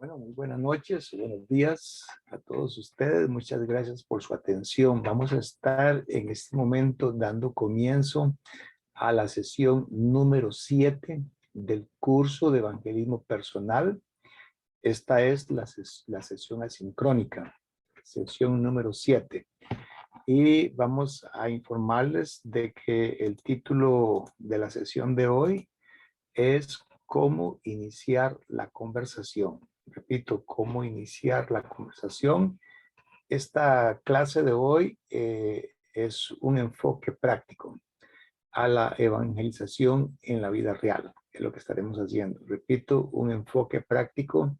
Bueno, muy buenas noches, buenos días a todos ustedes. Muchas gracias por su atención. Vamos a estar en este momento dando comienzo a la sesión número 7 del curso de evangelismo personal. Esta es la sesión asincrónica, sesión número 7. Y vamos a informarles de que el título de la sesión de hoy es cómo iniciar la conversación. Repito, cómo iniciar la conversación. Esta clase de hoy es un enfoque práctico a la evangelización en la vida real. Es lo que estaremos haciendo. Repito, un enfoque práctico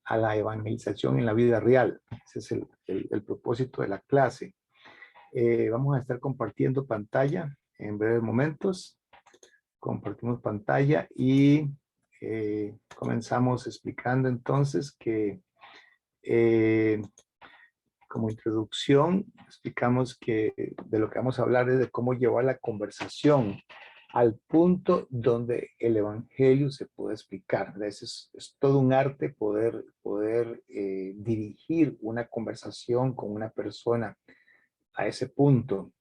a la evangelización en la vida real. Ese es el propósito de la clase. Vamos a estar compartiendo pantalla en breves momentos. Compartimos pantalla y comenzamos explicando entonces que como introducción explicamos que de lo que vamos a hablar es de cómo llevar la conversación al punto donde el evangelio se puede explicar. Es todo un arte poder dirigir una conversación con una persona a ese punto.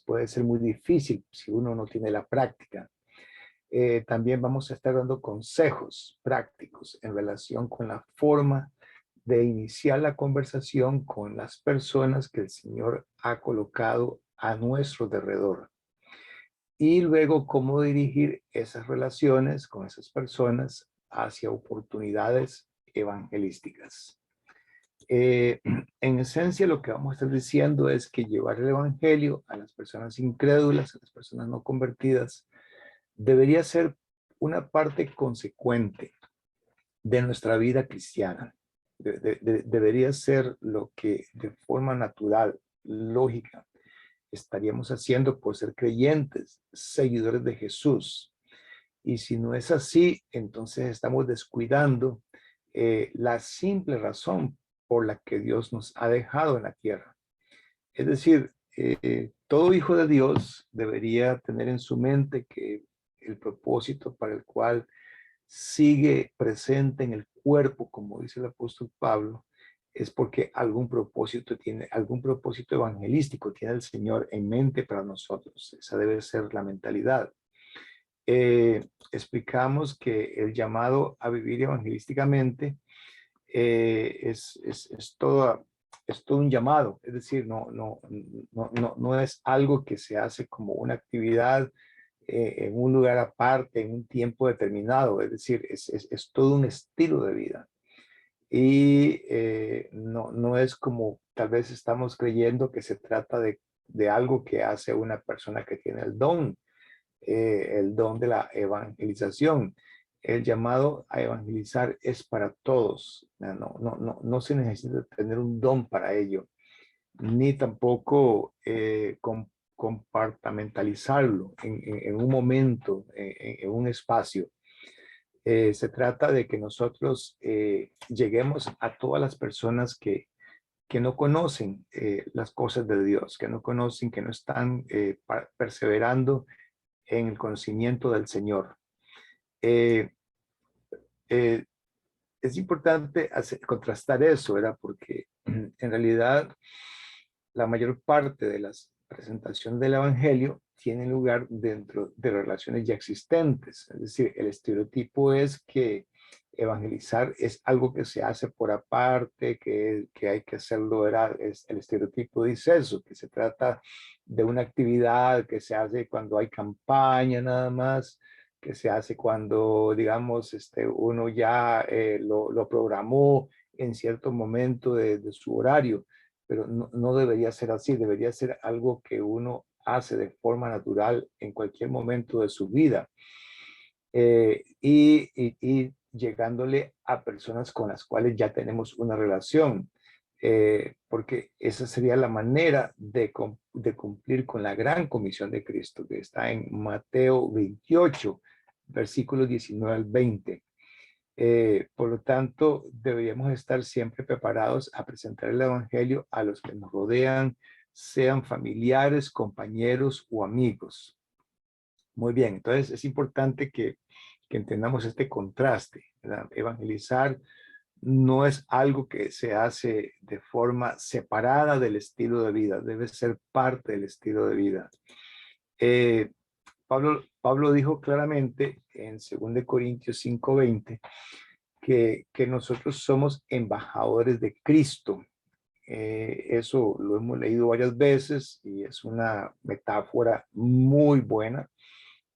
Puede ser muy difícil si uno no tiene la práctica. También vamos a estar dando consejos prácticos en relación con la forma de iniciar la conversación con las personas que el Señor ha colocado a nuestro alrededor. Y luego cómo dirigir esas relaciones con esas personas hacia oportunidades evangelísticas. En esencia, lo que vamos a estar diciendo es que llevar el evangelio a las personas incrédulas, a las personas no convertidas, debería ser una parte consecuente de nuestra vida cristiana. Debería ser lo que de forma natural, lógica, estaríamos haciendo por ser creyentes, seguidores de Jesús. Y si no es así, entonces estamos descuidando la simple razón por la que Dios nos ha dejado en la tierra. Es decir, todo hijo de Dios debería tener en su mente que el propósito para el cual sigue presente en el cuerpo, como dice el apóstol Pablo, es porque algún propósito evangelístico tiene el Señor en mente para nosotros. Esa debe ser la mentalidad. Explicamos que el llamado a vivir evangelísticamente es todo un llamado, es decir, no es algo que se hace como una actividad en un lugar aparte, en un tiempo determinado, es decir, es todo un estilo de vida. Y no es como tal vez estamos creyendo que se trata de algo que hace una persona que tiene el don de la evangelización. El llamado a evangelizar es para todos. No se necesita tener un don para ello, ni tampoco compartamentalizarlo en un momento, en un espacio. Se trata de que nosotros lleguemos a todas las personas que no conocen las cosas de Dios, que no conocen, que no están perseverando en el conocimiento del Señor. Eh, eh, es importante contrastar eso, ¿verdad? Porque en realidad la mayor parte de las presentaciones del Evangelio tienen lugar dentro de relaciones ya existentes. Es decir, el estereotipo es que evangelizar es algo que se hace por aparte, que hay que hacerlo, ¿verdad? El estereotipo dice eso, que se trata de una actividad que se hace cuando hay campaña nada más, que se hace cuando, digamos, uno ya lo programó en cierto momento de su horario, pero no debería ser así, debería ser algo que uno hace de forma natural en cualquier momento de su vida. Y llegándole a personas con las cuales ya tenemos una relación, porque esa sería la manera de cumplir con la gran comisión de Cristo, que está en Mateo 28, versículos 19 al 20. Por lo tanto, deberíamos estar siempre preparados a presentar el Evangelio a los que nos rodean, sean familiares, compañeros o amigos. Muy bien, entonces es importante que que entendamos este contraste, ¿verdad? Evangelizar no es algo que se hace de forma separada del estilo de vida, debe ser parte del estilo de vida. Eh, Pablo dijo claramente en 2 Corintios 5:20 que nosotros somos embajadores de Cristo. Eso lo hemos leído varias veces y es una metáfora muy buena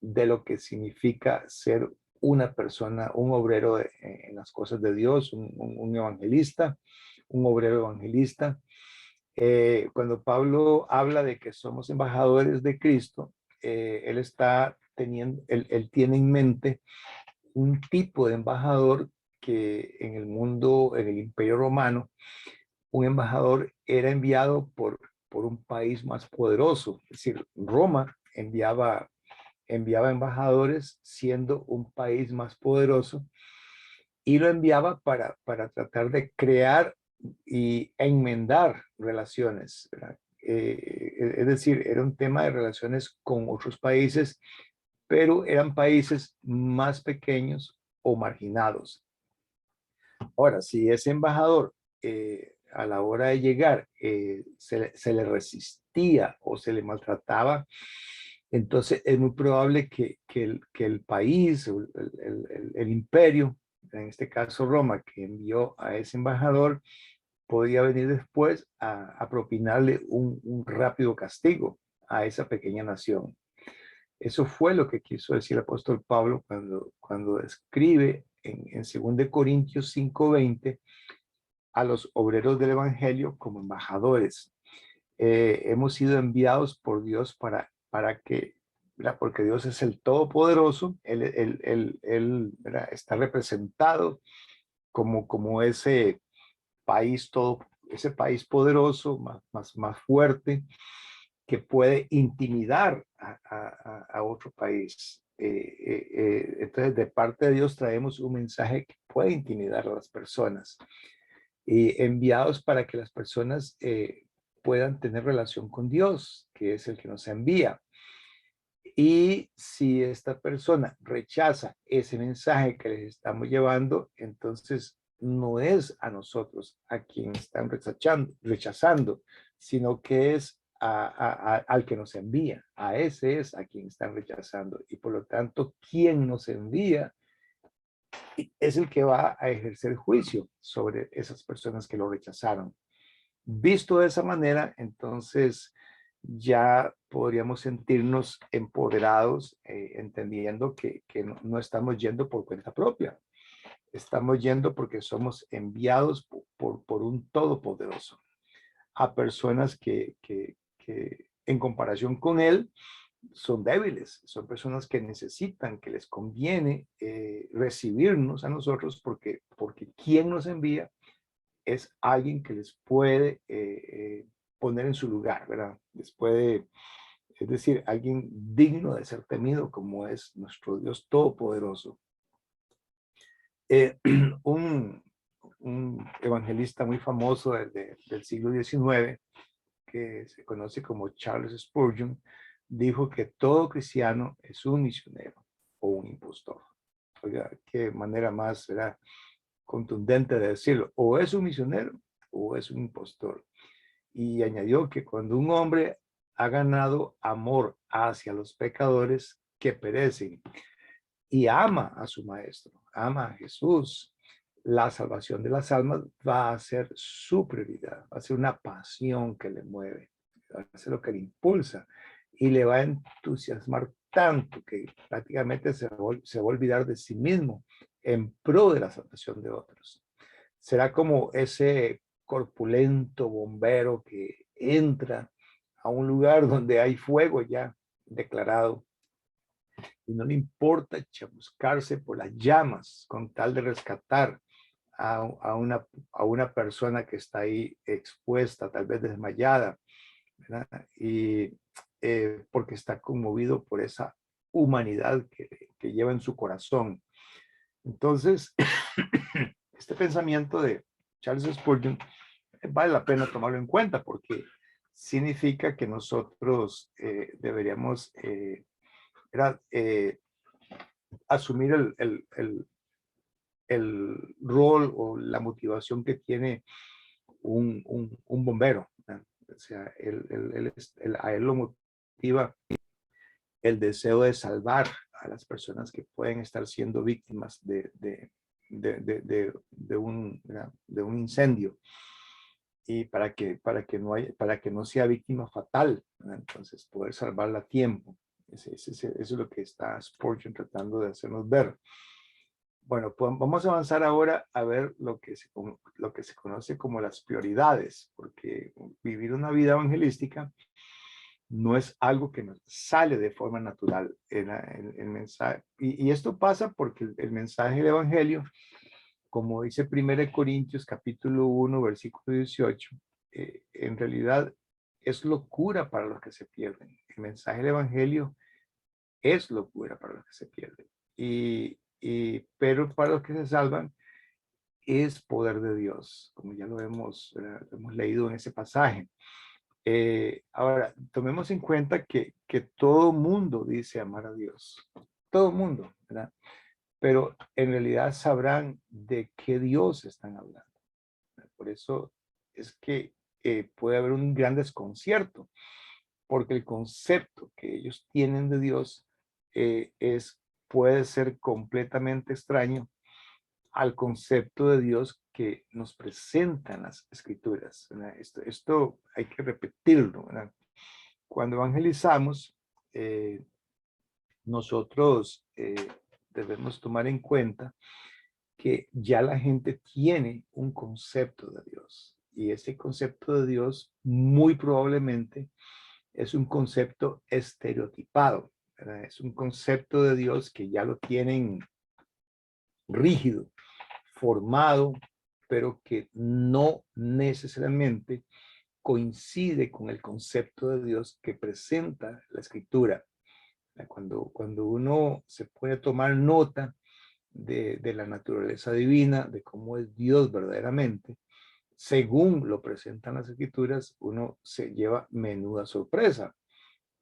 de lo que significa ser una persona, un obrero en las cosas de Dios, un evangelista, un obrero evangelista. Cuando Pablo habla de que somos embajadores de Cristo, él tiene en mente un tipo de embajador que en el mundo, en el Imperio Romano, un embajador era enviado por un país más poderoso. Es decir, Roma enviaba embajadores siendo un país más poderoso y lo enviaba para tratar de crear y enmendar relaciones, ¿verdad? Es decir, era un tema de relaciones con otros países, pero eran países más pequeños o marginados. Ahora, si ese embajador a la hora de llegar se le resistía o se le maltrataba, entonces es muy probable que el país, el imperio, en este caso Roma, que envió a ese embajador, podía venir después a propinarle un rápido castigo a esa pequeña nación. Eso fue lo que quiso decir el apóstol Pablo cuando escribe en 2 Corintios 5:20 a los obreros del evangelio como embajadores. Hemos sido enviados por Dios para que, ¿verdad? Porque Dios es el Todopoderoso, Él ¿verdad? Está representado como ese país poderoso, más fuerte, que puede intimidar a otro país. Entonces, de parte de Dios traemos un mensaje que puede intimidar a las personas y enviados para que las personas puedan tener relación con Dios, que es el que nos envía. Y si esta persona rechaza ese mensaje que les estamos llevando, entonces no es a nosotros a quien están rechazando, sino que es al que nos envía. A ese es a quien están rechazando. Y por lo tanto, quien nos envía es el que va a ejercer juicio sobre esas personas que lo rechazaron. Visto de esa manera, entonces ya podríamos sentirnos empoderados, entendiendo que no estamos yendo por cuenta propia. Estamos yendo porque somos enviados por un todopoderoso a personas que en comparación con él son débiles, son personas que necesitan, que les conviene recibirnos a nosotros porque quien nos envía es alguien que les puede poner en su lugar, ¿verdad? Les puede, es decir, alguien digno de ser temido como es nuestro Dios Todopoderoso. Eh, un, un evangelista muy famoso del siglo XIX, que se conoce como Charles Spurgeon, dijo que todo cristiano es un misionero o un impostor. Oiga, qué manera más, ¿verdad?, contundente de decirlo. O es un misionero o es un impostor. Y añadió que cuando un hombre ha ganado amor hacia los pecadores que perecen y ama a su maestro, ama a Jesús, la salvación de las almas va a ser su prioridad, va a ser una pasión que le mueve, va a ser lo que le impulsa y le va a entusiasmar tanto que prácticamente se va a olvidar de sí mismo en pro de la salvación de otros. Será como ese corpulento bombero que entra a un lugar donde hay fuego ya declarado y no le importa chamuscarse por las llamas con tal de rescatar a una persona que está ahí expuesta, tal vez desmayada, ¿verdad? Y porque está conmovido por esa humanidad que lleva en su corazón. Entonces, este pensamiento de Charles Spurgeon vale la pena tomarlo en cuenta porque significa que nosotros deberíamos asumir el rol o la motivación que tiene un bombero, ¿verdad? O sea, a él lo motiva el deseo de salvar a las personas que pueden estar siendo víctimas de un incendio, y para que no sea víctima fatal, ¿verdad? Entonces poder salvarla a tiempo. Eso es lo que está Spurgeon tratando de hacernos ver. Bueno, pues vamos a avanzar ahora a ver lo que se conoce como las prioridades, porque vivir una vida evangelística no es algo que nos sale de forma natural. El mensaje, y esto pasa porque el mensaje del Evangelio, como dice 1 Corintios capítulo 1, versículo 18, en realidad es locura para los que se pierden. El mensaje del Evangelio es locura para los que se pierden. Pero para los que se salvan es poder de Dios, como ya lo hemos leído en ese pasaje. Ahora, tomemos en cuenta que todo mundo dice amar a Dios. Todo mundo, ¿verdad? Pero en realidad sabrán de qué Dios están hablando. Por eso es que puede haber un gran desconcierto, porque el concepto que ellos tienen de Dios puede ser completamente extraño al concepto de Dios que nos presentan las escrituras, ¿verdad? Esto hay que repetirlo, ¿verdad? Cuando evangelizamos, nosotros debemos tomar en cuenta que ya la gente tiene un concepto de Dios, y ese concepto de Dios muy probablemente es un concepto estereotipado, ¿verdad? Es un concepto de Dios que ya lo tienen rígido, formado, pero que no necesariamente coincide con el concepto de Dios que presenta la escritura. Cuando uno se puede tomar nota de la naturaleza divina, de cómo es Dios verdaderamente, según lo presentan las escrituras, uno se lleva menuda sorpresa.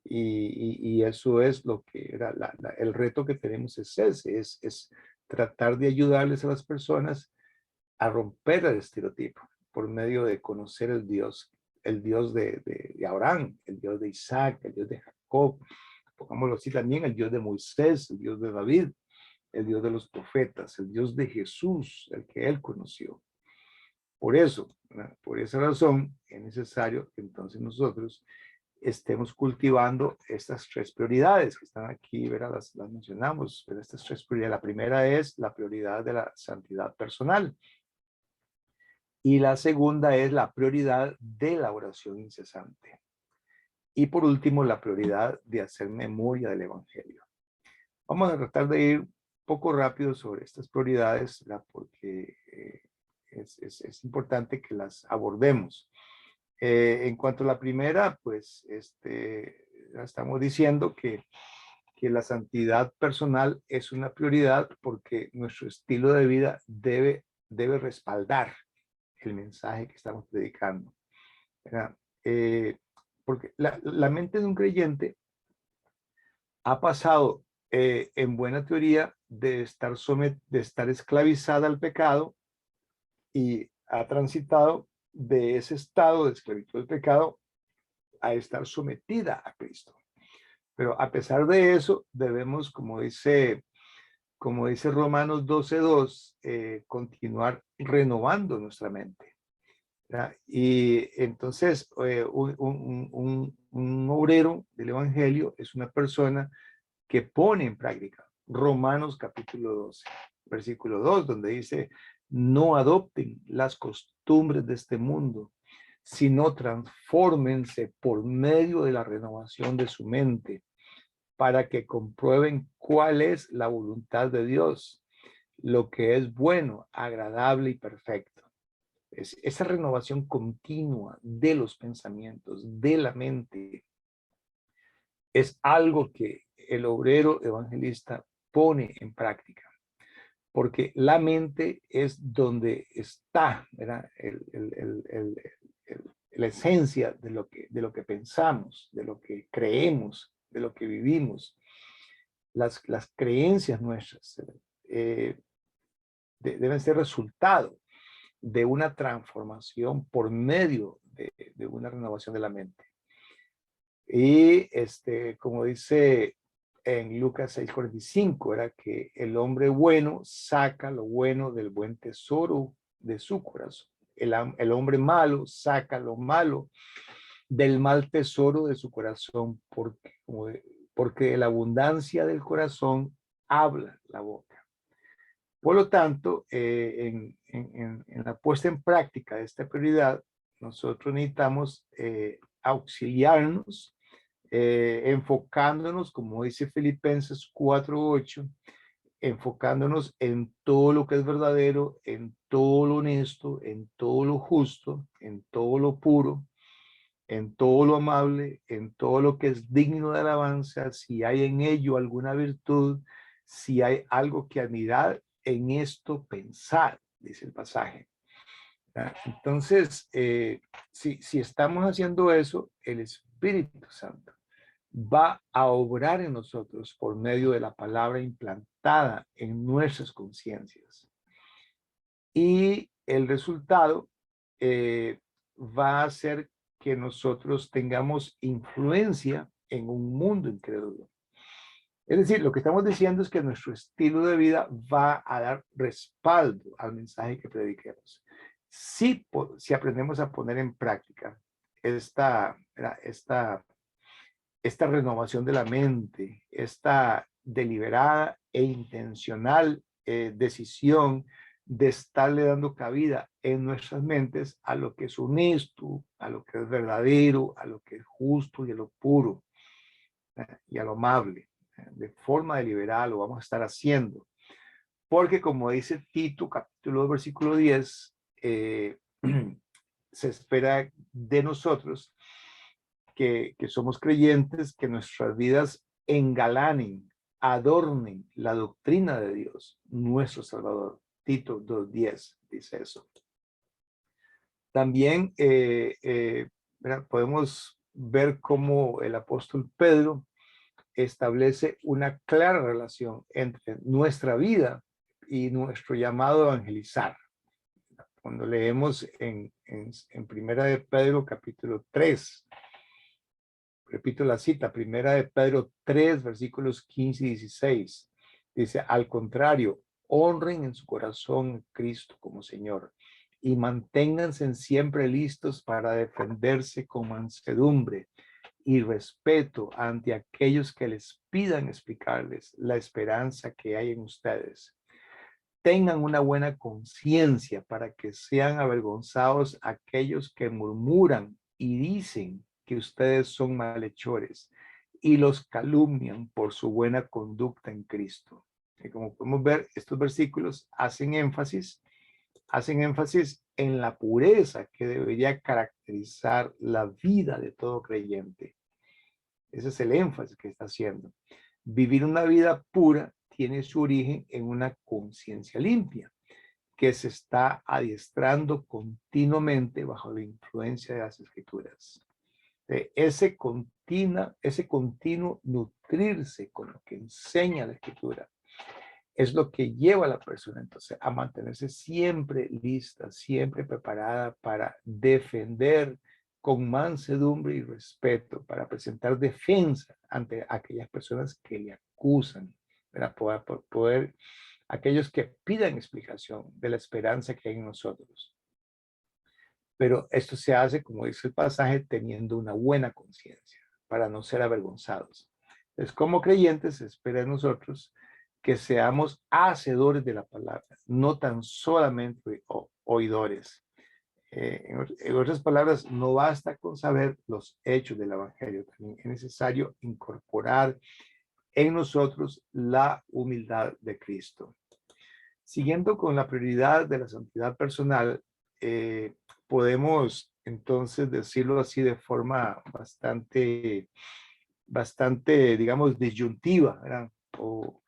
Y eso es lo que era el reto que tenemos, es ese, es tratar de ayudarles a las personas a romper el estereotipo por medio de conocer el Dios de Abraham, el Dios de Isaac, el Dios de Jacob, pongámoslo así también, el Dios de Moisés, el Dios de David, el Dios de los profetas, el Dios de Jesús, el que él conoció. Por eso, por esa razón, es necesario que entonces nosotros estemos cultivando estas tres prioridades que están aquí, ¿verdad? Las mencionamos, ¿verdad? Estas tres prioridades. La primera es la prioridad de la santidad personal. Y la segunda es la prioridad de la oración incesante. Y por último, la prioridad de hacer memoria del Evangelio. Vamos a tratar de ir un poco rápido sobre estas prioridades, ¿verdad? Porque es importante que las abordemos. En cuanto a la primera, pues estamos diciendo que la santidad personal es una prioridad porque nuestro estilo de vida debe respaldar el mensaje que estamos predicando, ¿verdad? Porque la mente de un creyente ha pasado en buena teoría de estar esclavizada al pecado, y ha transitado de ese estado de esclavitud del pecado a estar sometida a Cristo. Pero a pesar de eso, debemos, como dice Romanos 12:2, continuar renovando nuestra mente, ¿verdad? Y entonces, un obrero del Evangelio es una persona que pone en práctica Romanos capítulo 12, versículo 2, donde dice: no adopten las costumbres de este mundo, sino transfórmense por medio de la renovación de su mente, para que comprueben cuál es la voluntad de Dios, lo que es bueno, agradable y perfecto. Esa renovación continua de los pensamientos, de la mente, es algo que el obrero evangelista pone en práctica, porque la mente es donde está, ¿verdad? La esencia de lo que pensamos, de lo que creemos, de lo que vivimos. las creencias nuestras deben ser resultado de una transformación por medio de una renovación de la mente. Y como dice en Lucas 6:45, era que el hombre bueno saca lo bueno del buen tesoro de su corazón. El hombre malo saca lo malo del mal tesoro de su corazón, porque de la abundancia del corazón habla la boca. Por lo tanto, en la puesta en práctica de esta prioridad, nosotros necesitamos auxiliarnos, enfocándonos, como dice Filipenses 4:8, enfocándonos en todo lo que es verdadero, en todo lo honesto, en todo lo justo, en todo lo puro, en todo lo amable, en todo lo que es digno de alabanza, si hay en ello alguna virtud, si hay algo que admirar, en esto pensar, dice el pasaje. Entonces, si estamos haciendo eso, el Espíritu Santo va a obrar en nosotros por medio de la palabra implantada en nuestras conciencias. Y el resultado va a ser que nosotros tengamos influencia en un mundo incrédulo. Es decir, lo que estamos diciendo es que nuestro estilo de vida va a dar respaldo al mensaje que prediquemos. Si aprendemos a poner en práctica esta renovación de la mente, esta deliberada e intencional decisión de estarle dando cabida en nuestras mentes a lo que es honesto, a lo que es verdadero, a lo que es justo y a lo puro y a lo amable. De forma deliberada lo vamos a estar haciendo. Porque como dice Tito, capítulo 2, versículo 10, se espera de nosotros que somos creyentes, que nuestras vidas engalanen, adornen la doctrina de Dios, nuestro Salvador. Tito 2:10 dice eso. También podemos ver cómo el apóstol Pedro establece una clara relación entre nuestra vida y nuestro llamado a evangelizar. Cuando leemos en Primera de Pedro capítulo 3, repito la cita, Primera de Pedro 3, versículos 15 y 16, dice, al contrario, honren en su corazón a Cristo como Señor y manténganse siempre listos para defenderse con mansedumbre y respeto ante aquellos que les pidan explicarles la esperanza que hay en ustedes. Tengan una buena conciencia para que sean avergonzados aquellos que murmuran y dicen que ustedes son malhechores y los calumnian por su buena conducta en Cristo. Y como podemos ver, estos versículos hacen énfasis en la pureza que debería caracterizar la vida de todo creyente. Ese es el énfasis que está haciendo. Vivir una vida pura tiene su origen en una conciencia limpia, que se está adiestrando continuamente bajo la influencia de las Escrituras. Ese continuo nutrirse con lo que enseña la Escritura es lo que lleva a la persona entonces a mantenerse siempre lista, siempre preparada para defender con mansedumbre y respeto, para presentar defensa ante aquellas personas que le acusan, para poder aquellos que pidan explicación de la esperanza que hay en nosotros. Pero esto se hace, como dice el pasaje, teniendo una buena conciencia, para no ser avergonzados. Entonces, como creyentes, se espera de nosotros que seamos hacedores de la palabra, no tan solamente oidores. En otras palabras, no basta con saber los hechos del evangelio, también es necesario incorporar en nosotros la humildad de Cristo. Siguiendo con la prioridad de la santidad personal, podemos entonces decirlo así de forma bastante, digamos, disyuntiva, ¿verdad? O,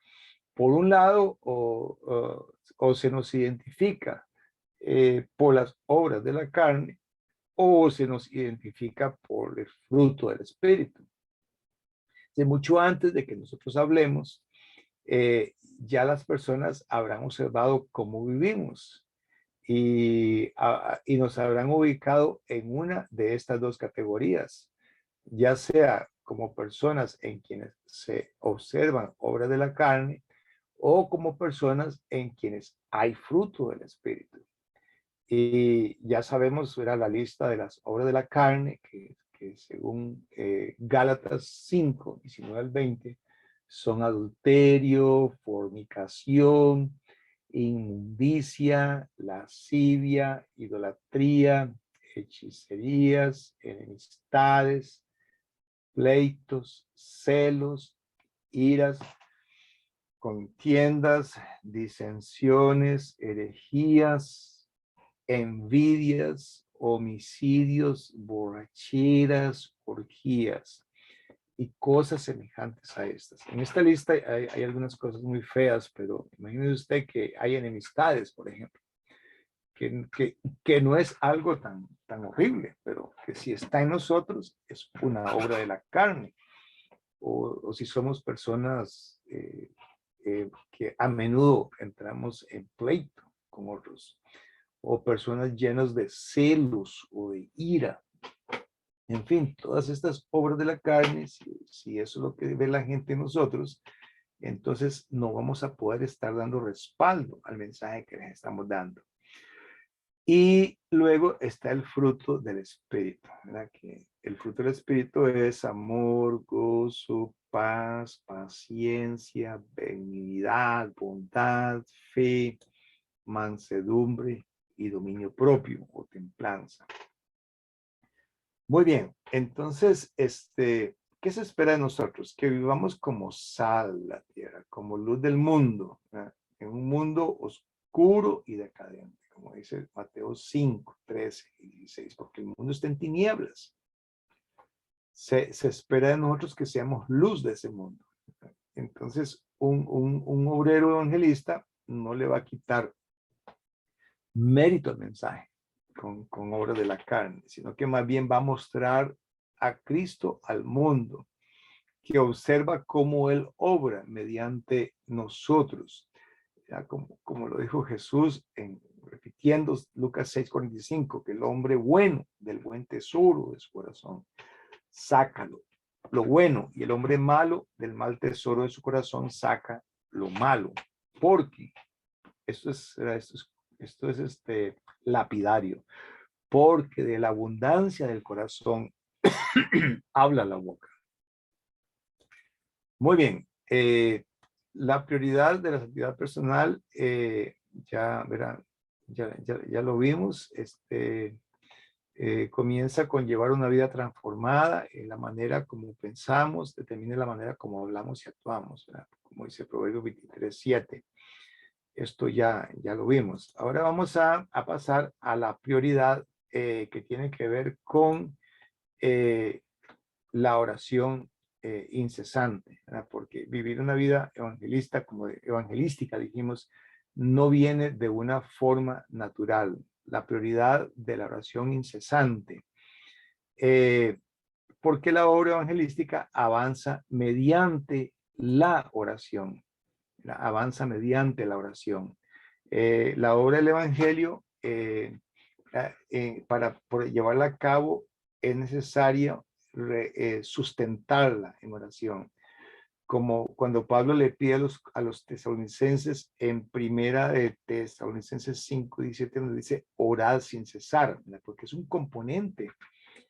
por un lado, o se nos identifica por las obras de la carne, o se nos identifica por el fruto del Espíritu. De mucho antes de que nosotros hablemos ya las personas habrán observado cómo vivimos y nos habrán ubicado en una de estas dos categorías, ya sea como personas en quienes se observan obras de la carne o como personas en quienes hay fruto del Espíritu. Y ya sabemos, era la lista de las obras de la carne, que según Gálatas 5, 19 al 20, son adulterio, fornicación, inmundicia, lascivia, idolatría, hechicerías, enemistades, pleitos, celos, iras, contiendas, disensiones, herejías, envidias, homicidios, borracheras, orgías y cosas semejantes a estas. En esta lista hay algunas cosas muy feas, pero imagínese usted que hay enemistades, por ejemplo, que no es algo tan horrible, pero que si está en nosotros es una obra de la carne. O si somos personas que a menudo entramos en pleito con otros, o personas llenas de celos o de ira. En fin, todas estas obras de la carne, si eso es lo que ve la gente en nosotros, entonces no vamos a poder estar dando respaldo al mensaje que les estamos dando. Y luego está el fruto del Espíritu, ¿verdad? Que el fruto del Espíritu es amor, gozo, paz, paciencia, benignidad, bondad, fe, mansedumbre y dominio propio o templanza. Muy bien, entonces, ¿qué se espera de nosotros? Que vivamos como sal de la tierra, como luz del mundo, ¿verdad? En un mundo oscuro y decadente, como dice Mateo 5, 13 y 16, porque el mundo está en tinieblas. Se espera de nosotros que seamos luz de ese mundo. Entonces, un obrero evangelista no le va a quitar mérito al mensaje con obras de la carne, sino que más bien va a mostrar a Cristo al mundo, que observa cómo Él obra mediante nosotros. Ya como lo dijo Jesús, repitiendo Lucas 6:45, que el hombre bueno del buen tesoro de su corazón, sácalo lo bueno, y el hombre malo del mal tesoro de su corazón saca lo malo, porque esto es lapidario, porque de la abundancia del corazón habla la boca. Muy bien, la prioridad de la santidad personal, ya verán, ya lo vimos, comienza con llevar una vida transformada en la manera como pensamos, determina la manera como hablamos y actuamos, ¿verdad? Como dice Proverbios 23:7. Esto ya lo vimos. Ahora vamos a pasar a la prioridad que tiene que ver con la oración incesante, ¿verdad? Porque vivir una vida evangelística, dijimos, no viene de una forma natural. La prioridad de la oración incesante. Porque la obra evangelística avanza mediante la oración. Avanza mediante la oración. La obra del evangelio, para llevarla a cabo, es necesario sustentarla en oración. Como cuando Pablo le pide a los tesalonicenses en primera de Tesalonicenses 5:17, nos dice orad sin cesar, ¿verdad? Porque es un componente.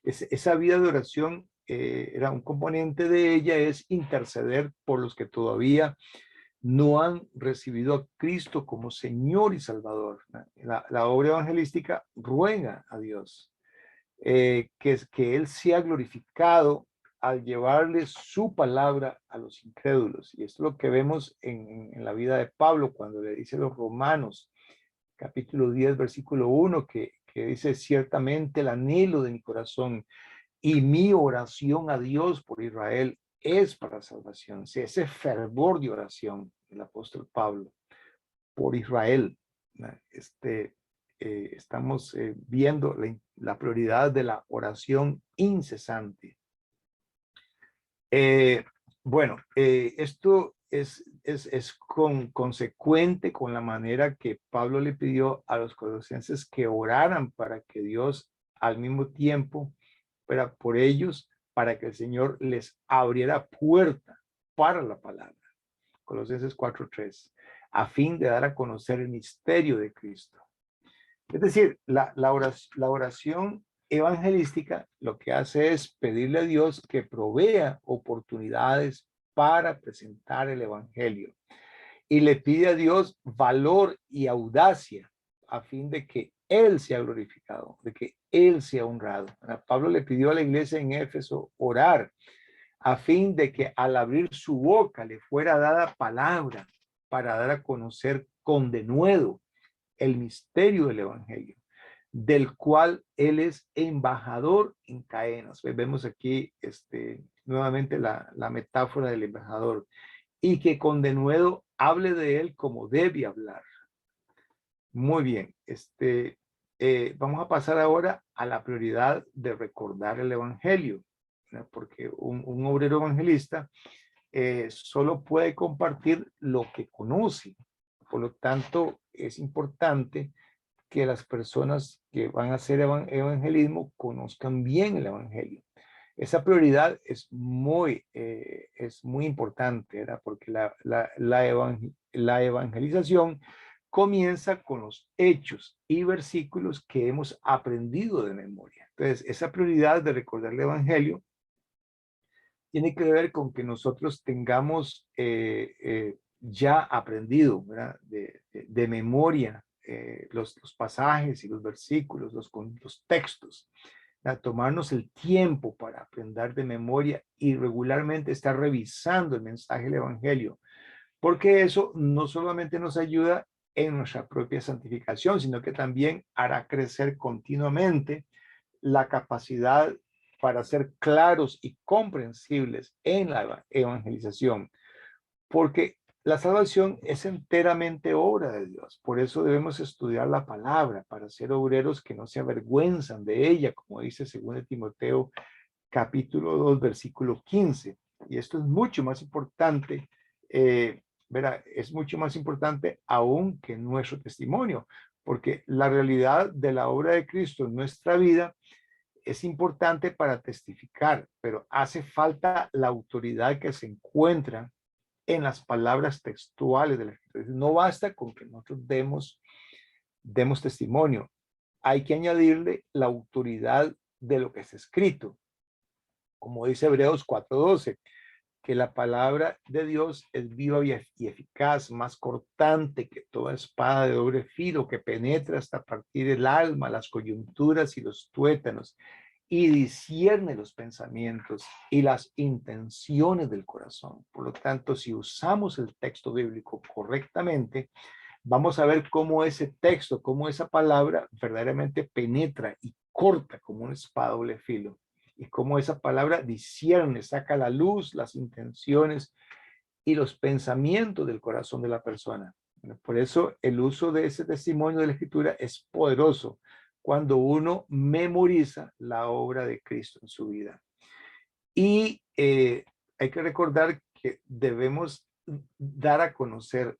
Esa vida de oración era un componente de ella, es interceder por los que todavía no han recibido a Cristo como Señor y Salvador. La obra evangelística ruega a Dios que Él sea glorificado al llevarle su palabra a los incrédulos. Y esto es lo que vemos en la vida de Pablo cuando le dice a los romanos, capítulo 10, versículo 1, que dice, ciertamente el anhelo de mi corazón y mi oración a Dios por Israel es para salvación. Sí, ese fervor de oración del apóstol Pablo por Israel. Estamos viendo la prioridad de la oración incesante. Bueno, esto consecuente con la manera que Pablo le pidió a los colosenses que oraran para que Dios al mismo tiempo, pero por ellos, para que el Señor les abriera puerta para la palabra. Colosenses 4:3, a fin de dar a conocer el misterio de Cristo. Es decir, la oración evangelística lo que hace es pedirle a Dios que provea oportunidades para presentar el evangelio y le pide a Dios valor y audacia a fin de que Él sea glorificado, de que Él sea honrado. Pablo le pidió a la iglesia en Éfeso orar a fin de que al abrir su boca le fuera dada palabra para dar a conocer con denuedo el misterio del evangelio, del cual él es embajador en cadenas. Vemos aquí nuevamente la metáfora del embajador, y que con denuedo hable de él como debe hablar. Muy bien, vamos a pasar ahora a la prioridad de recordar el evangelio, ¿no? Porque un obrero evangelista solo puede compartir lo que conoce. Por lo tanto, es importante que las personas que van a hacer evangelismo conozcan bien el evangelio. Esa prioridad es muy importante, ¿verdad? Porque la evangelización comienza con los hechos y versículos que hemos aprendido de memoria. Entonces, esa prioridad de recordar el evangelio tiene que ver con que nosotros tengamos ya aprendido, ¿verdad? De memoria los pasajes y los versículos, los textos, ¿verdad? Tomarnos el tiempo para aprender de memoria y regularmente estar revisando el mensaje del evangelio, porque eso no solamente nos ayuda en nuestra propia santificación, sino que también hará crecer continuamente la capacidad para ser claros y comprensibles en la evangelización, porque la salvación es enteramente obra de Dios. Por eso debemos estudiar la palabra para ser obreros que no se avergüenzan de ella, como dice 2 Timoteo capítulo 2, versículo 15. Y esto es mucho más importante, ¿verdad? Es mucho más importante aún que nuestro testimonio, porque la realidad de la obra de Cristo en nuestra vida es importante para testificar, pero hace falta la autoridad que se encuentra en las palabras textuales de la Escritura. No basta con que nosotros demos testimonio. Hay que añadirle la autoridad de lo que es escrito. Como dice Hebreos 4:12, que la palabra de Dios es viva y eficaz, más cortante que toda espada de doble filo, que penetra hasta partir el alma, las coyunturas y los tuétanos, y discierne los pensamientos y las intenciones del corazón. Por lo tanto, si usamos el texto bíblico correctamente, vamos a ver cómo ese texto, cómo esa palabra verdaderamente penetra y corta como una espada doble filo, y cómo esa palabra discierne, saca a la luz las intenciones y los pensamientos del corazón de la persona. Por eso el uso de ese testimonio de la Escritura es poderoso cuando uno memoriza la obra de Cristo en su vida. Y hay que recordar que debemos dar a conocer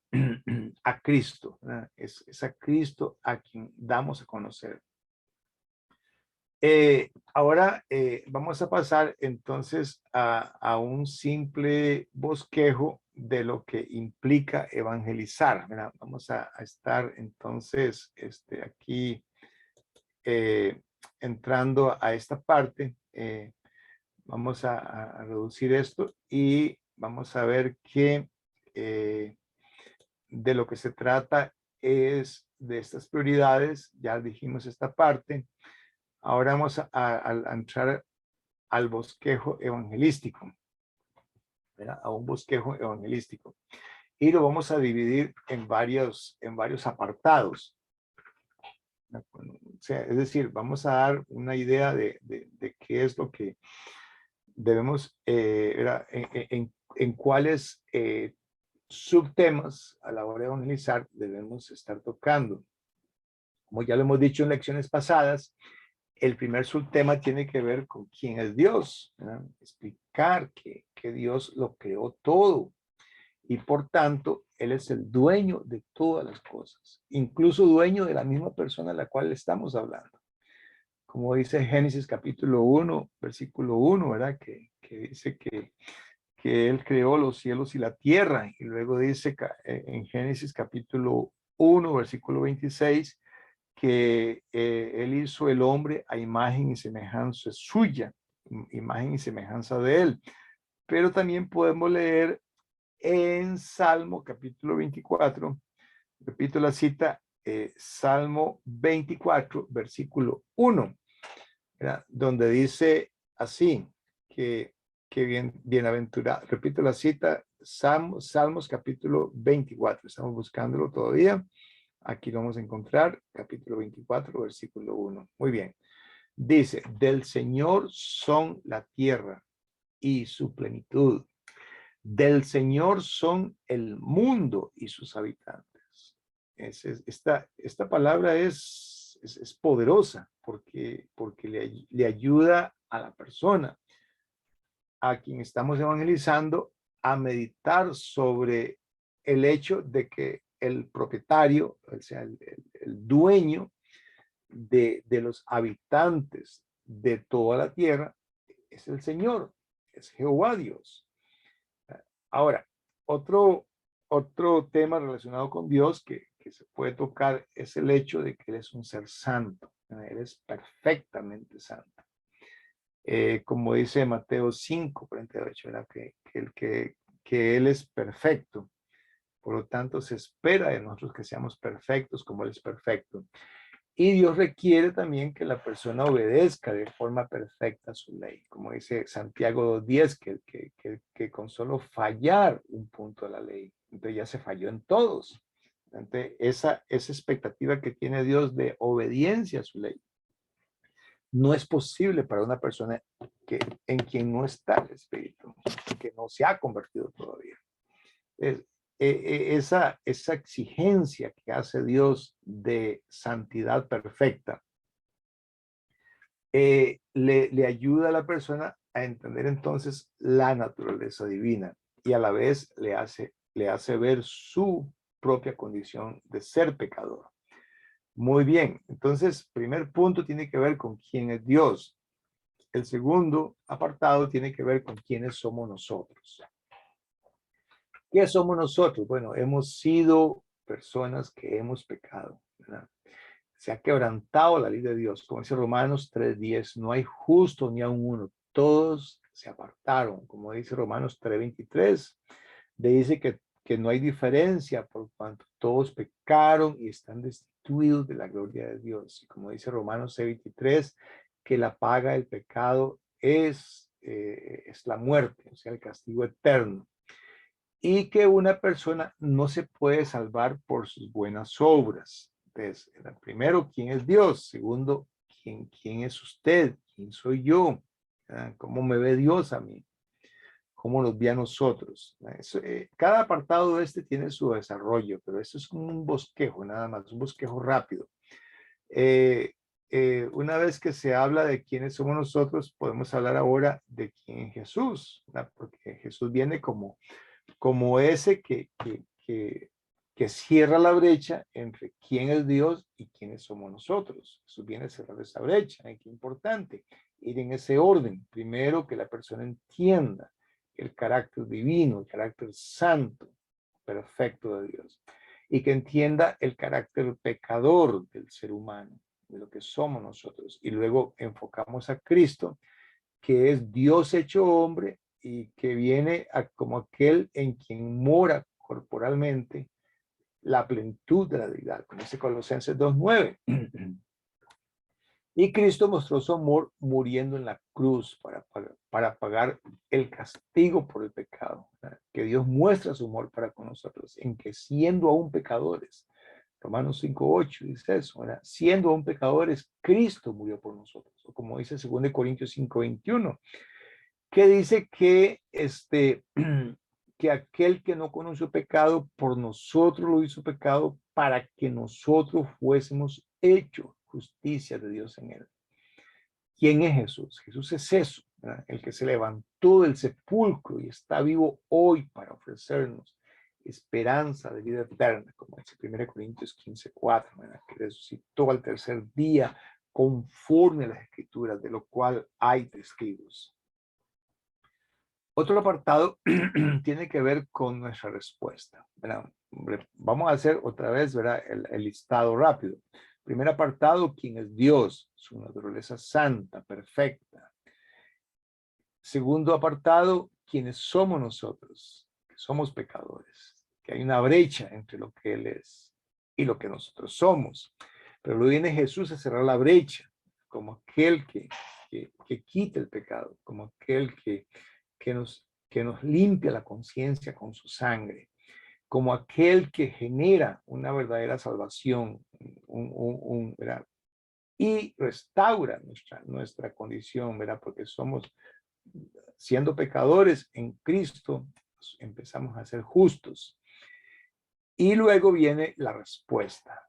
a Cristo, ¿verdad? Es a Cristo a quien damos a conocer. Ahora vamos a pasar entonces a un simple bosquejo de lo que implica evangelizar, ¿verdad? Vamos a estar entonces aquí entrando a esta parte. Vamos a reducir esto y vamos a ver que de lo que se trata es de estas prioridades. Ya dijimos esta parte. Ahora vamos a entrar al bosquejo evangelístico, ¿verdad? A un bosquejo evangelístico. Y lo vamos a dividir en varios apartados. O sea, es decir, vamos a dar una idea de qué es lo que debemos, en cuáles subtemas a la hora de evangelizar debemos estar tocando. Como ya lo hemos dicho en lecciones pasadas, el primer subtema tiene que ver con quién es Dios, ¿verdad? Explicar que Dios lo creó todo y por tanto, Él es el dueño de todas las cosas, incluso dueño de la misma persona a la cual estamos hablando. Como dice Génesis capítulo 1, versículo 1, ¿verdad? Que dice que Él creó los cielos y la tierra. Y luego dice en Génesis capítulo 1, versículo 26, que Él hizo el hombre a imagen y semejanza suya, imagen y semejanza de Él. Pero también podemos leer en Salmo capítulo 24, repito la cita, Salmo 24, versículo 1, ¿verdad? Donde dice así, que bienaventurado, repito la cita, Salmos capítulo 24, estamos buscándolo todavía, aquí lo vamos a encontrar, capítulo 24, versículo 1, muy bien, dice, del Señor son la tierra y su plenitud, del Señor son el mundo y sus habitantes. Esta palabra es poderosa porque le ayuda a la persona a quien estamos evangelizando a meditar sobre el hecho de que el propietario, o sea, el dueño de los habitantes de toda la tierra es el Señor, es Jehová Dios. Ahora, otro tema relacionado con Dios que se puede tocar es el hecho de que Él es un ser santo, Él es perfectamente santo. Como dice Mateo 5, 48, ¿verdad? Que Él es perfecto. Por lo tanto, se espera de nosotros que seamos perfectos como Él es perfecto. Y Dios requiere también que la persona obedezca de forma perfecta su ley. Como dice Santiago 2:10, que con solo fallar un punto de la ley, entonces ya se falló en todos. Entonces, esa expectativa que tiene Dios de obediencia a su ley no es posible para una persona en quien no está el Espíritu, que no se ha convertido todavía. Esa exigencia que hace Dios de santidad perfecta le ayuda a la persona a entender entonces la naturaleza divina y a la vez le hace ver su propia condición de ser pecador. Muy bien, entonces, primer punto tiene que ver con quién es Dios. El segundo apartado tiene que ver con quiénes somos nosotros. ¿Qué somos nosotros? Bueno, hemos sido personas que hemos pecado, ¿verdad? Se ha quebrantado la ley de Dios. Como dice Romanos 3:10, no hay justo ni aun uno. Todos se apartaron. Como dice Romanos 3:23, dice que no hay diferencia por cuanto todos pecaron y están destituidos de la gloria de Dios. Y como dice Romanos 6:23, que la paga del pecado es la muerte, o sea, el castigo eterno. Y que una persona no se puede salvar por sus buenas obras. Entonces, primero, ¿quién es Dios? Segundo, ¿quién es usted? ¿Quién soy yo? ¿Cómo me ve Dios a mí? ¿Cómo nos ve a nosotros? Cada apartado de este tiene su desarrollo, pero esto es como un bosquejo, nada más, un bosquejo rápido. Una vez que se habla de quiénes somos nosotros, podemos hablar ahora de quién es Jesús, ¿verdad? Porque Jesús viene como ese que cierra la brecha entre quién es Dios y quiénes somos nosotros. Jesús viene a cerrar esa brecha. Qué importante ir en ese orden. Primero, que la persona entienda el carácter divino, el carácter santo, perfecto de Dios. Y que entienda el carácter pecador del ser humano, de lo que somos nosotros. Y luego enfocamos a Cristo, que es Dios hecho hombre y que viene como aquel en quien mora corporalmente la plenitud de la deidad, como dice Colosenses 2:9. Y Cristo mostró su amor muriendo en la cruz para pagar el castigo por el pecado. ¿Verdad? Que Dios muestra su amor para con nosotros, en que siendo aún pecadores, Romanos 5:8 dice eso, ¿verdad? Siendo aún pecadores, Cristo murió por nosotros. O como dice 2 Corintios 5:21, que dice que aquel que no conoció pecado, por nosotros lo hizo pecado para que nosotros fuésemos hechos justicia de Dios en él. ¿Quién es Jesús? Jesús es eso, ¿verdad? El que se levantó del sepulcro y está vivo hoy para ofrecernos esperanza de vida eterna, como dice 1 Corintios 15:4, ¿verdad? Que resucitó al tercer día conforme a las escrituras, de lo cual hay testigos. Otro apartado tiene que ver con nuestra respuesta, ¿verdad? Vamos a hacer otra vez, ¿verdad? El listado rápido. Primer apartado, ¿quién es Dios? Su naturaleza santa, perfecta. Segundo apartado, ¿quiénes somos nosotros? Que somos pecadores, que hay una brecha entre lo que Él es y lo que nosotros somos. Pero luego viene Jesús a cerrar la brecha, como aquel que quita el pecado, como aquel que nos limpia la conciencia con su sangre, como aquel que genera una verdadera salvación, ¿verdad? Y restaura nuestra condición, ¿verdad? Porque somos, siendo pecadores en Cristo, pues, empezamos a ser justos. Y luego viene la respuesta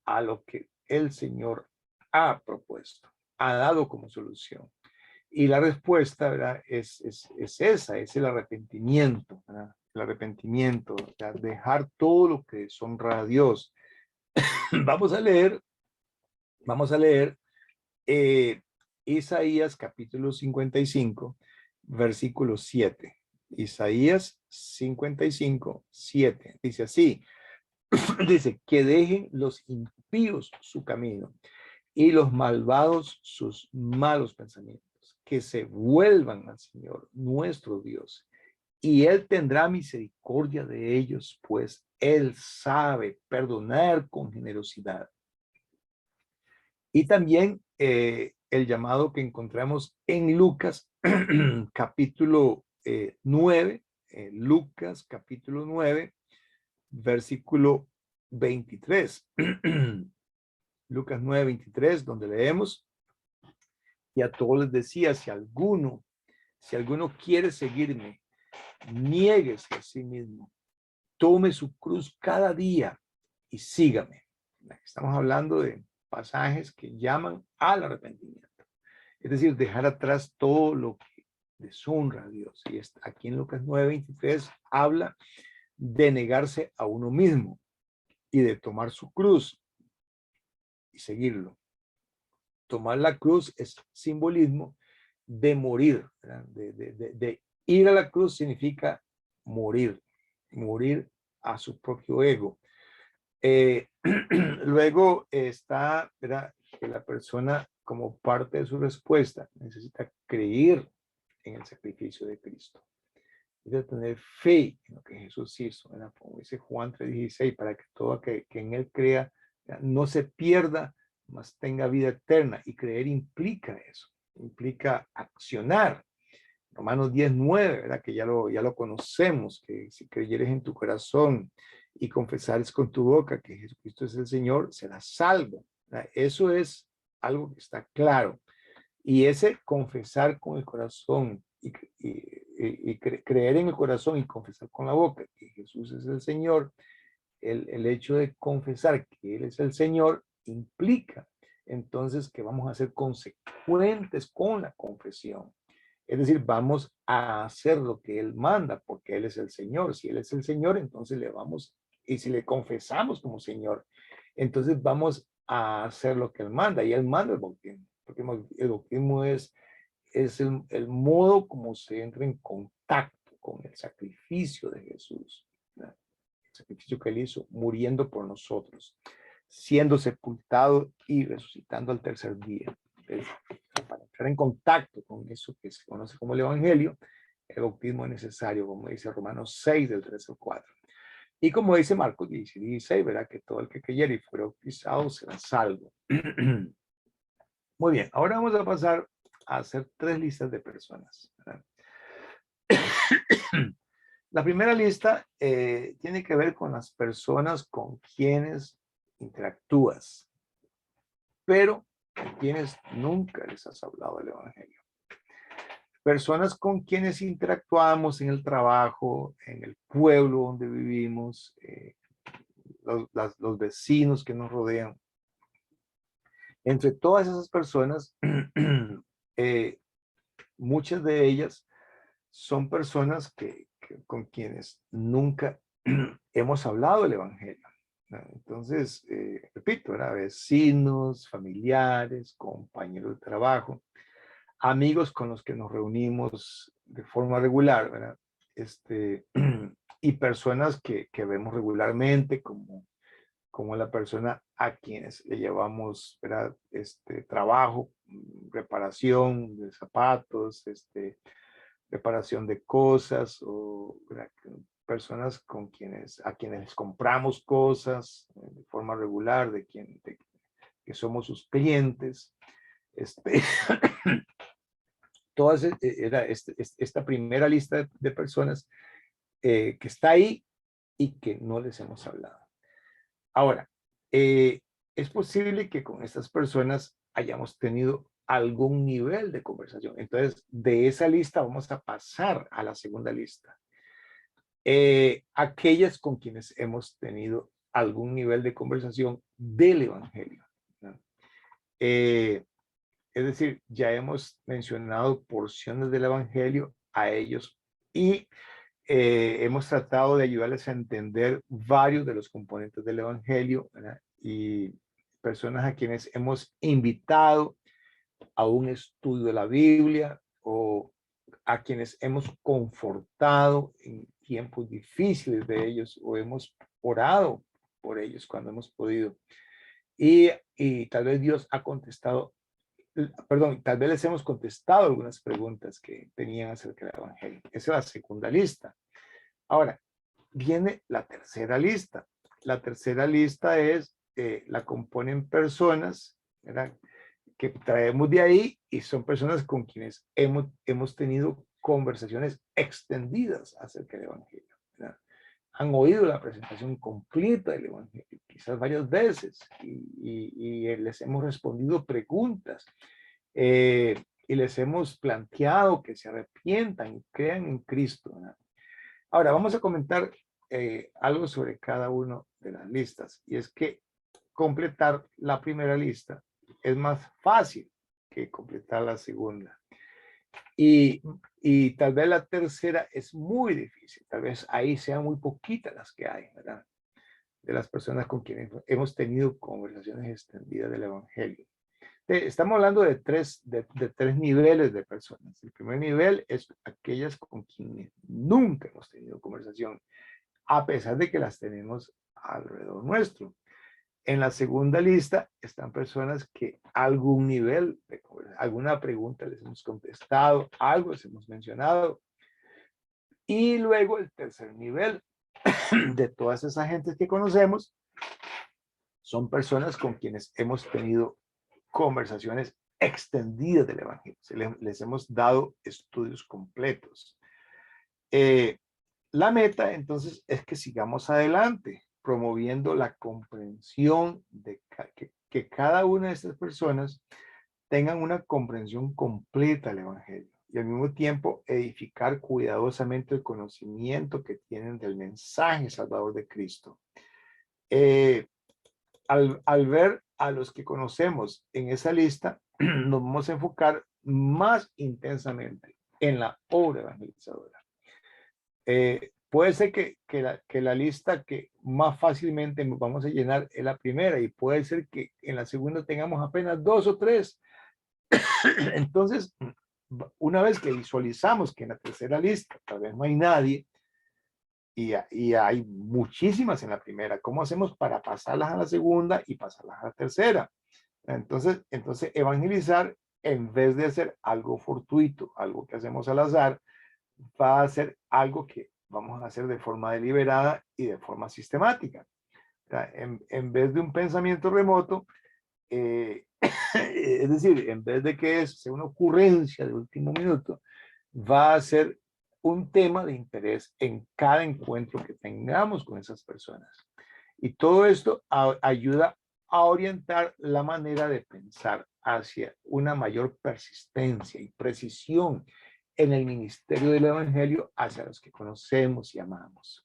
a lo que el Señor ha propuesto, ha dado como solución. Y la respuesta, ¿verdad? Es esa, es el arrepentimiento, ¿verdad? El arrepentimiento, ¿verdad? Dejar todo lo que deshonra a Dios. Vamos a leer eh, Isaías capítulo 55, versículo 7. Isaías 55, 7. Dice así, dice, que dejen los impíos su camino y los malvados sus malos pensamientos, que se vuelvan al Señor, nuestro Dios, y Él tendrá misericordia de ellos, pues Él sabe perdonar con generosidad. Y también el llamado que encontramos en Lucas capítulo 9, Lucas capítulo 9, versículo 23. Lucas 9, 23, donde leemos, y a todos les decía, si alguno quiere seguirme, niéguese a sí mismo, tome su cruz cada día y sígame. Estamos hablando de pasajes que llaman al arrepentimiento. Es decir, dejar atrás todo lo que deshonra a Dios. Y aquí en Lucas 9:23 habla de negarse a uno mismo y de tomar su cruz y seguirlo. Tomar la cruz es simbolismo de morir, de ir a la cruz significa morir a su propio ego. Luego está, ¿verdad?, que la persona, como parte de su respuesta, necesita creer en el sacrificio de Cristo. Debe tener fe en lo que Jesús hizo, ¿verdad? Como dice Juan 3:16, para que todo aquel que en él crea, ¿verdad?, no se pierda, mas tenga vida eterna. Y creer implica eso, implica accionar. Romanos 10:9, ¿verdad? Que ya lo conocemos, que si creyeres en tu corazón y confesares con tu boca que Jesucristo es el Señor, serás salvo, ¿verdad? Eso es algo que está claro. Y ese confesar con el corazón y creer en el corazón y confesar con la boca que Jesús es el Señor, el hecho de confesar que Él es el Señor implica entonces que vamos a ser consecuentes con la confesión. Es decir, vamos a hacer lo que Él manda, porque Él es el Señor. Si Él es el Señor, entonces le vamos, y si le confesamos como Señor, entonces vamos a hacer lo que Él manda, y Él manda el bautismo, porque el bautismo es el modo como se entra en contacto con el sacrificio de Jesús, ¿verdad? El sacrificio que Él hizo, muriendo por nosotros, siendo sepultado y resucitando al tercer día. Entonces, para entrar en contacto con eso que se conoce como el Evangelio, el bautismo es necesario, como dice Romanos 6, del 3 al 4. Y como dice Marcos 16, ¿verdad? Que todo el que creyere y fuera bautizado será salvo. Muy bien, ahora vamos a pasar a hacer 3 listas de personas, ¿verdad? La primera lista tiene que ver con las personas con quienes interactúas, pero con quienes nunca les has hablado del Evangelio. Personas con quienes interactuamos en el trabajo, en el pueblo donde vivimos, los vecinos que nos rodean. Entre todas esas personas, muchas de ellas son personas que con quienes nunca hemos hablado del Evangelio, ¿no? Entonces, repito, ¿verdad? Vecinos, familiares, compañeros de trabajo, amigos con los que nos reunimos de forma regular, ¿verdad? Y personas que vemos regularmente, como la persona a quienes le llevamos, ¿verdad? Trabajo, reparación de zapatos, reparación de cosas, o ¿verdad? Personas a quienes les compramos cosas de forma regular, que somos sus clientes. Todas, era esta primera lista de personas que está ahí y que no les hemos hablado. Ahora, es posible que con estas personas hayamos tenido algún nivel de conversación. Entonces, de esa lista vamos a pasar a la segunda lista. Aquellas con quienes hemos tenido algún nivel de conversación del Evangelio, ¿no? Es decir, ya hemos mencionado porciones del Evangelio a ellos y hemos tratado de ayudarles a entender varios de los componentes del Evangelio, ¿verdad? Y personas a quienes hemos invitado a un estudio de la Biblia, o a quienes hemos confortado en tiempos difíciles de ellos, o hemos orado por ellos cuando hemos podido. Y tal vez Dios ha contestado, perdón, tal vez les hemos contestado algunas preguntas que tenían acerca del Evangelio. Esa es la segunda lista. Ahora, viene la tercera lista. La tercera lista la componen personas, ¿verdad?, que traemos de ahí, y son personas con quienes hemos tenido conversaciones extendidas acerca del Evangelio, ¿verdad? Han oído la presentación completa del Evangelio, quizás varias veces, y les hemos respondido preguntas, y les hemos planteado que se arrepientan y crean en Cristo, ¿verdad? Ahora, vamos a comentar algo sobre cada una de las listas, y es que completar la primera lista es más fácil que completar la segunda. Y tal vez la tercera es muy difícil, tal vez ahí sean muy poquitas las que hay, ¿verdad?, de las personas con quienes hemos tenido conversaciones extendidas del Evangelio. Estamos hablando de tres niveles de personas. El primer nivel es aquellas con quienes nunca hemos tenido conversación, a pesar de que las tenemos alrededor nuestro. En la segunda lista están personas que algún nivel, alguna pregunta les hemos contestado, algo les hemos mencionado. Y luego el tercer nivel de todas esas gentes que conocemos son personas con quienes hemos tenido conversaciones extendidas del Evangelio. Les hemos dado estudios completos. La meta, entonces, es que sigamos adelante, promoviendo la comprensión de que cada una de estas personas tengan una comprensión completa del Evangelio, y al mismo tiempo edificar cuidadosamente el conocimiento que tienen del mensaje salvador de Cristo. Al ver a los que conocemos en esa lista, nos vamos a enfocar más intensamente en la obra evangelizadora. Puede ser que la lista que más fácilmente vamos a llenar es la primera, y puede ser que en la segunda tengamos apenas 2 o 3. Entonces, una vez que visualizamos que en la tercera lista tal vez no hay nadie, y hay muchísimas en la primera, ¿cómo hacemos para pasarlas a la segunda y pasarlas a la tercera? Entonces evangelizar, en vez de hacer algo fortuito, algo que hacemos al azar, va a ser algo que vamos a hacer de forma deliberada y de forma sistemática. O sea, en vez de un pensamiento remoto, es decir, en vez de que eso sea una ocurrencia de último minuto, va a ser un tema de interés en cada encuentro que tengamos con esas personas. Y todo esto ayuda a orientar la manera de pensar hacia una mayor persistencia y precisión en el ministerio del Evangelio hacia los que conocemos y amamos.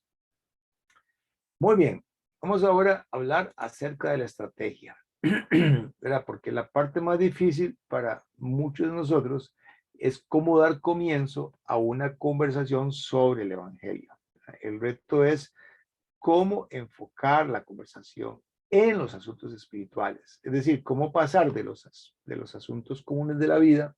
Muy bien, vamos ahora a hablar acerca de la estrategia, ¿verdad? Porque la parte más difícil para muchos de nosotros es cómo dar comienzo a una conversación sobre el Evangelio. El reto es cómo enfocar la conversación en los asuntos espirituales, es decir, cómo pasar de los asuntos comunes de la vida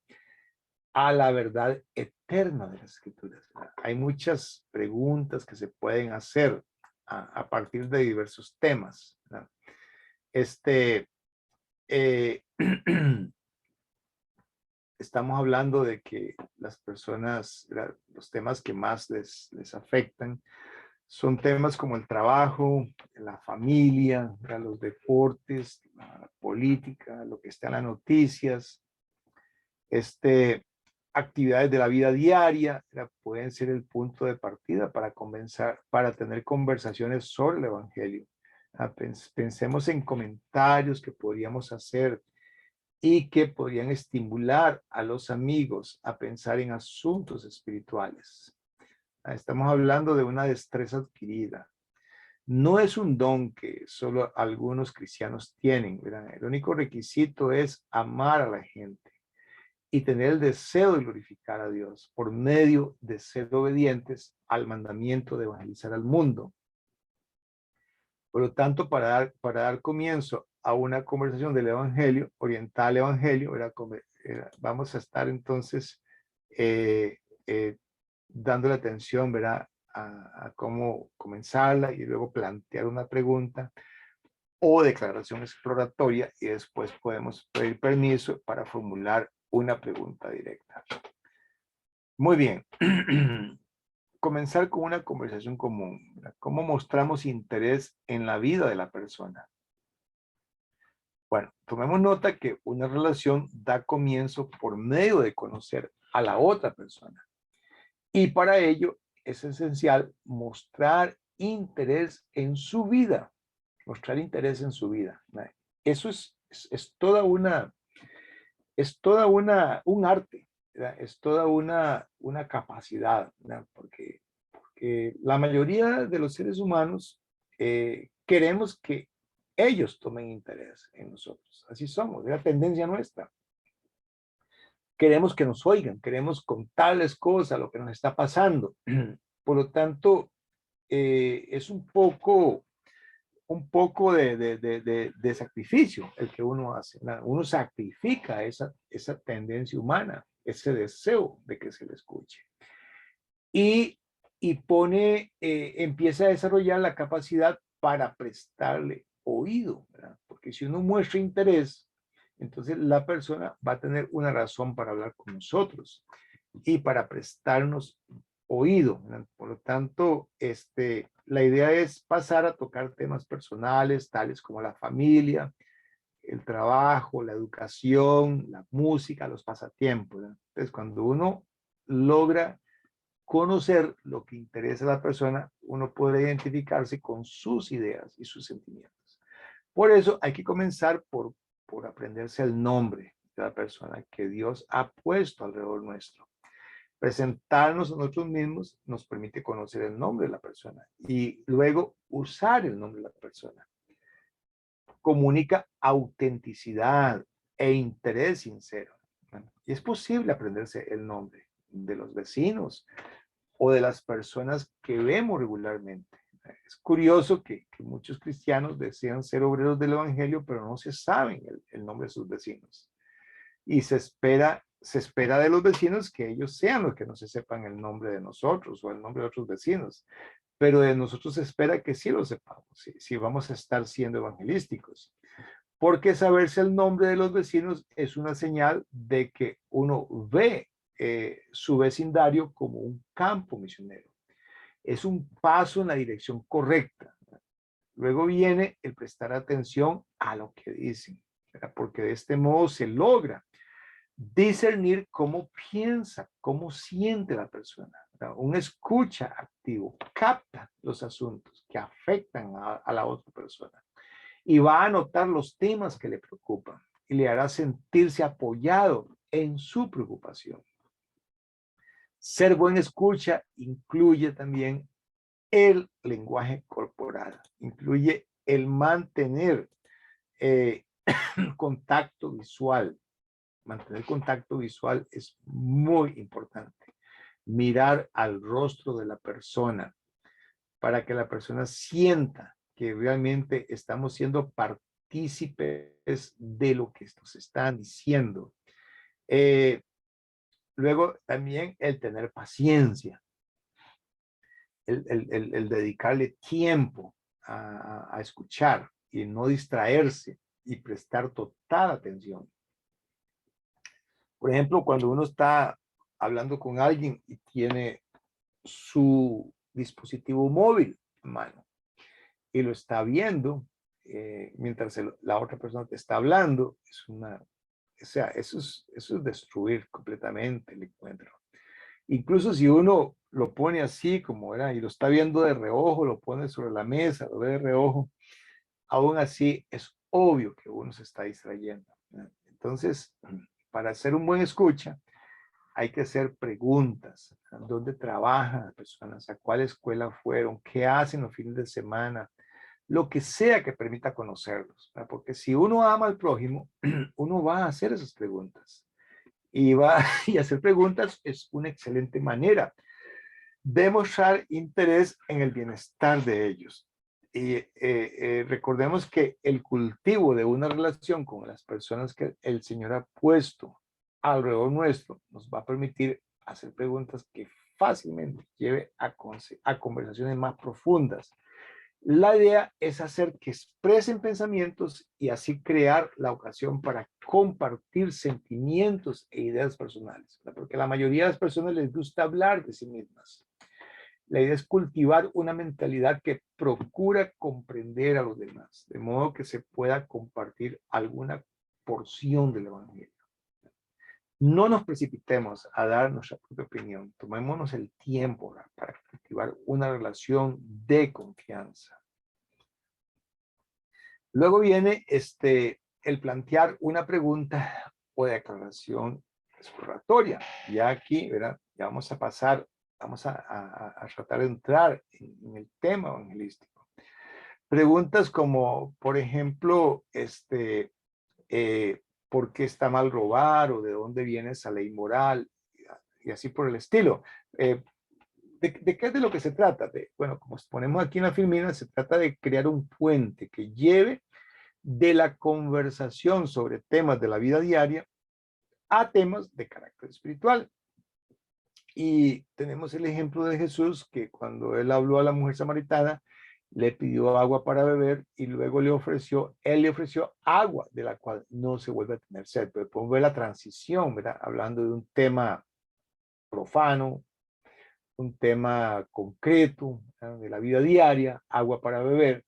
a la verdad eterna de las Escrituras. Hay muchas preguntas que se pueden hacer a partir de diversos temas. ¿Verdad? Eh, estamos hablando de que las personas, los temas que más les afectan son temas como el trabajo, la familia, los deportes, la política, lo que está en las noticias, actividades de la vida diaria, pueden ser el punto de partida para tener conversaciones sobre el Evangelio. Pensemos en comentarios que podríamos hacer y que podrían estimular a los amigos a pensar en asuntos espirituales. Estamos hablando de una destreza adquirida. No es un don que solo algunos cristianos tienen, ¿verdad? El único requisito es amar a la gente y tener el deseo de glorificar a Dios por medio de ser obedientes al mandamiento de evangelizar al mundo. Por lo tanto, para dar comienzo a una conversación del Evangelio, orientada al Evangelio, vamos a estar entonces eh, eh, dándole atención, ¿verdad? A cómo comenzarla y luego plantear una pregunta o declaración exploratoria y después podemos pedir permiso para formular una pregunta directa. Muy bien. Comenzar con una conversación común. ¿Verdad? ¿Cómo mostramos interés en la vida de la persona? Bueno, tomemos nota que una relación da comienzo por medio de conocer a la otra persona. Y para ello es esencial mostrar interés en su vida. Mostrar interés en su vida. ¿Verdad? Eso es toda un arte, ¿verdad? Es toda una capacidad, ¿verdad? Porque la mayoría de los seres humanos queremos que ellos tomen interés en nosotros. Así somos, es la tendencia nuestra. Queremos que nos oigan, queremos contarles cosas, lo que nos está pasando. Por lo tanto, es un poco de sacrificio el que uno hace. Uno sacrifica esa tendencia humana, ese deseo de que se le escuche. Y empieza a desarrollar la capacidad para prestarle oído, ¿verdad? Porque si uno muestra interés, entonces la persona va a tener una razón para hablar con nosotros y para prestarnos oído, ¿verdad? Por lo tanto, la idea es pasar a tocar temas personales, tales como la familia, el trabajo, la educación, la música, los pasatiempos, ¿verdad? Entonces, cuando uno logra conocer lo que interesa a la persona, uno puede identificarse con sus ideas y sus sentimientos. Por eso hay que comenzar por aprenderse el nombre de la persona que Dios ha puesto alrededor nuestro. Presentarnos a nosotros mismos nos permite conocer el nombre de la persona y luego usar el nombre de la persona. Comunica autenticidad e interés sincero. Y es posible aprenderse el nombre de los vecinos o de las personas que vemos regularmente. Es curioso que muchos cristianos desean ser obreros del evangelio, pero no se saben el nombre de sus vecinos. Y se espera de los vecinos que ellos sean los que no se sepan el nombre de nosotros o el nombre de otros vecinos. Pero de nosotros se espera que sí lo sepamos, si vamos a estar siendo evangelísticos. Porque saberse el nombre de los vecinos es una señal de que uno ve su vecindario como un campo misionero. Es un paso en la dirección correcta. Luego viene el prestar atención a lo que dicen, ¿verdad? Porque de este modo se logra discernir cómo piensa, cómo siente la persona. ¿Verdad? Un escucha activo capta los asuntos que afectan a la otra persona y va a anotar los temas que le preocupan y le hará sentirse apoyado en su preocupación. Ser buen escucha incluye también el lenguaje corporal, incluye el mantener contacto visual mantener contacto visual es muy importante. Mirar al rostro de la persona para que la persona sienta que realmente estamos siendo partícipes de lo que nos están diciendo. Luego también el tener paciencia, el dedicarle tiempo a escuchar y no distraerse y prestar total atención. Por ejemplo, cuando uno está hablando con alguien y tiene su dispositivo móvil en mano y lo está viendo mientras la otra persona te está hablando, o sea, eso es destruir completamente el encuentro. Incluso si uno lo pone así como era y lo está viendo de reojo, lo pone sobre la mesa, lo ve de reojo, aún así es obvio que uno se está distrayendo, ¿no? Entonces, para hacer un buen escucha, hay que hacer preguntas. ¿Dónde trabajan las personas? ¿A cuál escuela fueron? ¿Qué hacen los fines de semana? Lo que sea que permita conocerlos, ¿verdad? Porque si uno ama al prójimo, uno va a hacer esas preguntas. Y hacer preguntas es una excelente manera de mostrar interés en el bienestar de ellos. Y recordemos que el cultivo de una relación con las personas que el Señor ha puesto alrededor nuestro nos va a permitir hacer preguntas que fácilmente lleve a conversaciones más profundas. La idea es hacer que expresen pensamientos y así crear la ocasión para compartir sentimientos e ideas personales, ¿verdad? Porque a la mayoría de las personas les gusta hablar de sí mismas. La idea es cultivar una mentalidad que procura comprender a los demás, de modo que se pueda compartir alguna porción del evangelio. No nos precipitemos a dar nuestra propia opinión. Tomémonos el tiempo para cultivar una relación de confianza. Luego viene el plantear una pregunta o declaración exploratoria. Ya aquí, ¿verdad? Ya vamos a pasar, vamos a tratar de entrar en el tema evangelístico. Preguntas como, por ejemplo, ¿por qué está mal robar? ¿O de dónde viene esa ley moral? Y así por el estilo. ¿De qué es de lo que se trata? Bueno, como ponemos aquí en la filmina, se trata de crear un puente que lleve de la conversación sobre temas de la vida diaria a temas de carácter espiritual. Y tenemos el ejemplo de Jesús, que cuando él habló a la mujer samaritana, le pidió agua para beber y luego él le ofreció agua de la cual no se vuelve a tener sed. Pero podemos ver la transición, ¿verdad? Hablando de un tema profano, un tema concreto, ¿verdad? De la vida diaria, agua para beber,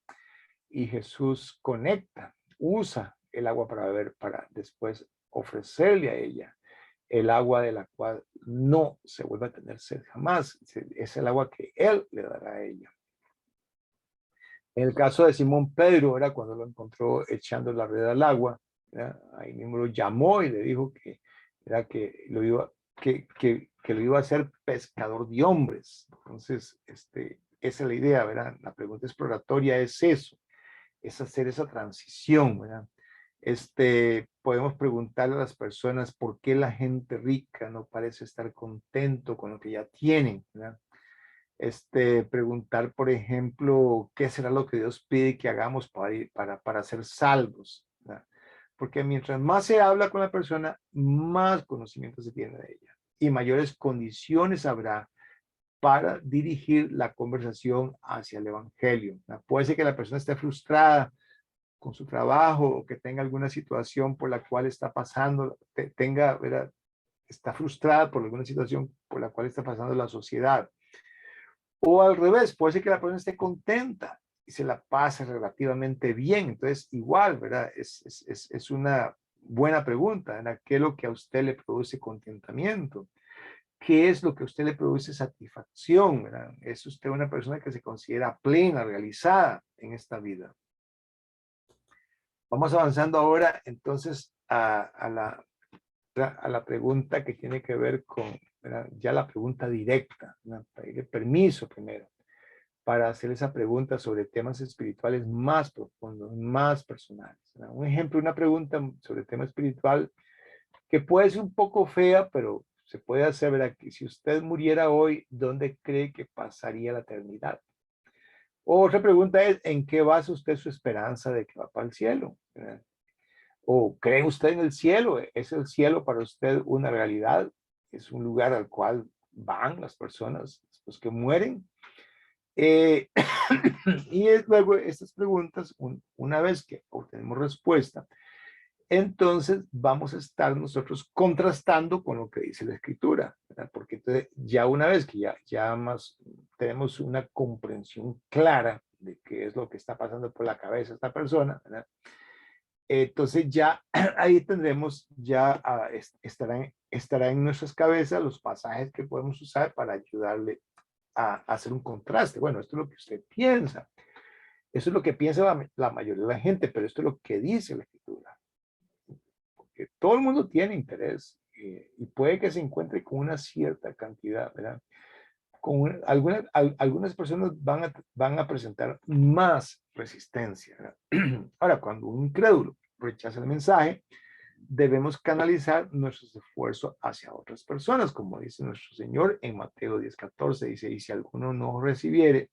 y Jesús conecta, usa el agua para beber para después ofrecerle a ella el agua de la cual no se vuelve a tener sed jamás. Es el agua que él le dará a ella. En el caso de Simón Pedro, era cuando lo encontró echando la red al agua, ¿verdad? Ahí mismo lo llamó y le dijo que era que lo iba, que lo iba a hacer pescador de hombres. Entonces, esa es la idea, ¿verdad? La pregunta exploratoria es eso, es hacer esa transición, ¿verdad? Podemos preguntarle a las personas por qué la gente rica no parece estar contento con lo que ya tienen, ¿verdad? Preguntar, por ejemplo, qué será lo que Dios pide que hagamos para ser salvos, ¿verdad? Porque mientras más se habla con la persona, más conocimiento se tiene de ella y mayores condiciones habrá para dirigir la conversación hacia el evangelio, ¿verdad? Puede ser que la persona esté frustrada con su trabajo o que tenga alguna situación por la cual está pasando, ¿verdad? Está frustrada por alguna situación por la cual está pasando la sociedad. O al revés, puede ser que la persona esté contenta y se la pase relativamente bien. Entonces, igual, ¿verdad? Es una buena pregunta, ¿verdad? ¿Qué es lo que a usted le produce contentamiento? ¿Qué es lo que a usted le produce satisfacción? ¿Verdad? ¿Es usted una persona que se considera plena, realizada en esta vida? Vamos avanzando ahora entonces a la pregunta que tiene que ver con, ¿verdad? Ya la pregunta directa, ¿verdad? Pedirle permiso primero para hacer esa pregunta sobre temas espirituales más profundos, más personales, ¿verdad? Un ejemplo, una pregunta sobre tema espiritual que puede ser un poco fea, pero se puede hacer, ¿verdad? Que si usted muriera hoy, ¿dónde cree que pasaría la eternidad? Otra pregunta es, ¿en qué basa usted su esperanza de que va para el cielo? ¿Verdad? ¿O cree usted en el cielo? ¿Es el cielo para usted una realidad? ¿Es un lugar al cual van las personas después que mueren? Eh, y luego estas preguntas, una vez que obtenemos respuesta, entonces vamos a estar nosotros contrastando con lo que dice la escritura, ¿verdad? Porque entonces, ya una vez que ya más tenemos una comprensión clara de qué es lo que está pasando por la cabeza de esta persona, ¿verdad? Entonces ya ahí tendremos, estará en nuestras cabezas los pasajes que podemos usar para ayudarle a hacer un contraste. Bueno, esto es lo que usted piensa. Eso es lo que piensa la mayoría de la gente, pero esto es lo que dice la escritura. Porque todo el mundo tiene interés y puede que se encuentre con una cierta cantidad, ¿verdad? Algunas personas van a presentar más resistencia, ¿verdad? Ahora, cuando un incrédulo rechaza el mensaje, debemos canalizar nuestros esfuerzos hacia otras personas, como dice nuestro Señor en Mateo 10:14, dice, y si alguno no recibiere